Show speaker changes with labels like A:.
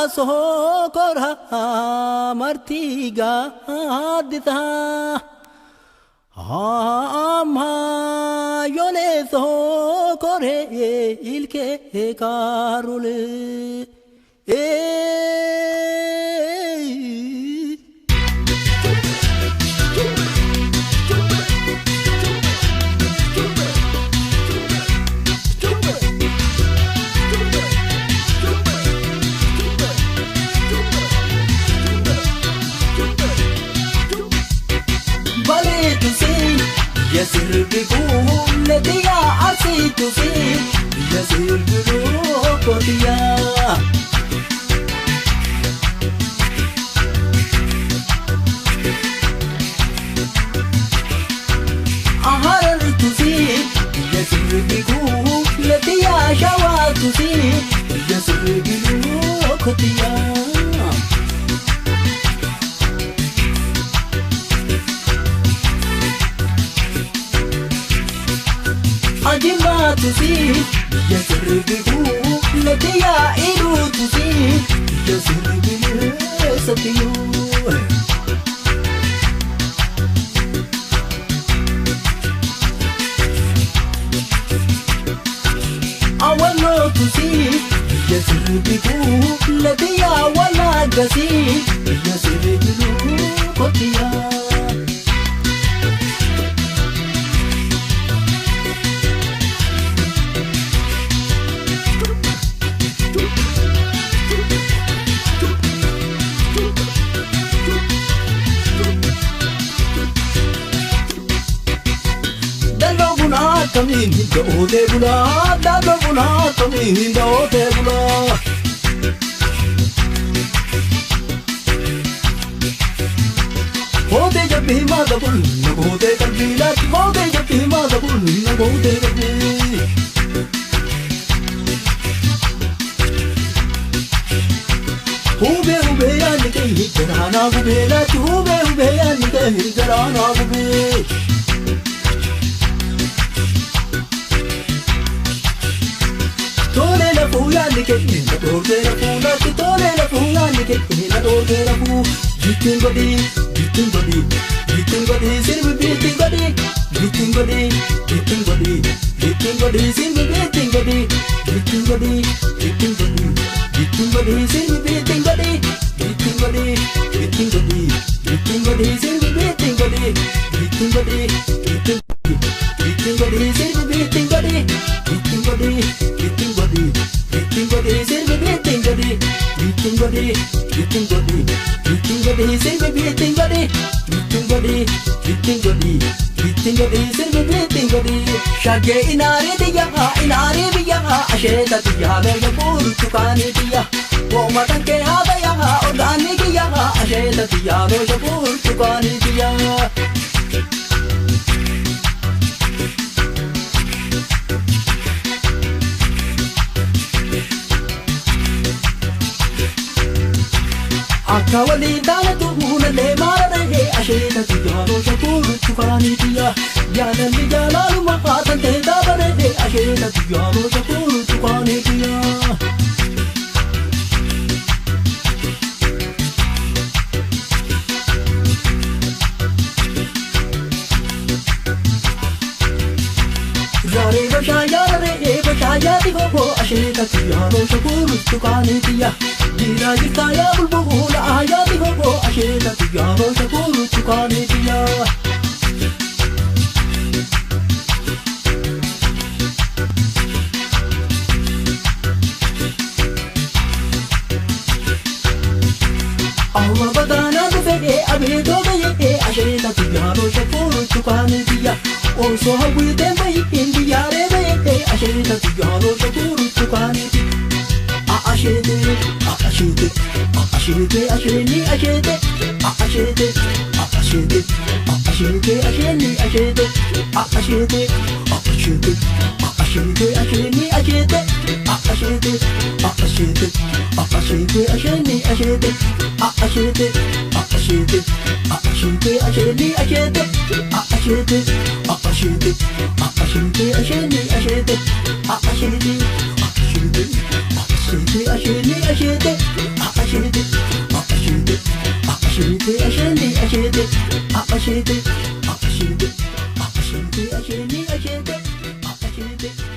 A: sohokora martiga adita amma yone sohokore ilke karule يسر بكل ديا عسيت فيه يسر بروك ديا أهرت فيه يسر بكل ديا شوات فيه يسر بروك ديا أجمع تسير يسر بقول لديا إلو تسير يسر بلسطيو أولو تسير يسر بقول لديا ولا قسير يسر بلوكتيا Kamin do de bula da do bula kamin do de bula ho de jab bhi ma da bul ho de kabila ho de jab bhi ma da bul ho de kabila hube ya nikhe jarana hubela hube ya nikhe jarana hube Tole la fuya nike na tole la fuya tole la fuya nike na tole la fu beating body sirf beating body sirf beating body sirf beating body sirf beating body sirf beating body Shage inari diya asheta diya mega puru tukani diya wo matan ke hada ya organic diya asheta diya mega puru tukani diya Akawali dana tu huna le mara re asheta diya mega puru tukani diya Yana li jana luma hatan te dabare re asheta diya mega puru tukani diya Yare bashaya di ho asheta diya mega puru tukani diya Jira jitaya bulbul aya di ho asheta diya mega puru tukani diya Awa badana dufe abhi do gaye asheta diya mega puru tukani diya Also hawi temba indiya re gaye asheta diya mega puru tukani diya Ashete asheni ashete ashete asheni ashete asheni ashete ashete beeyte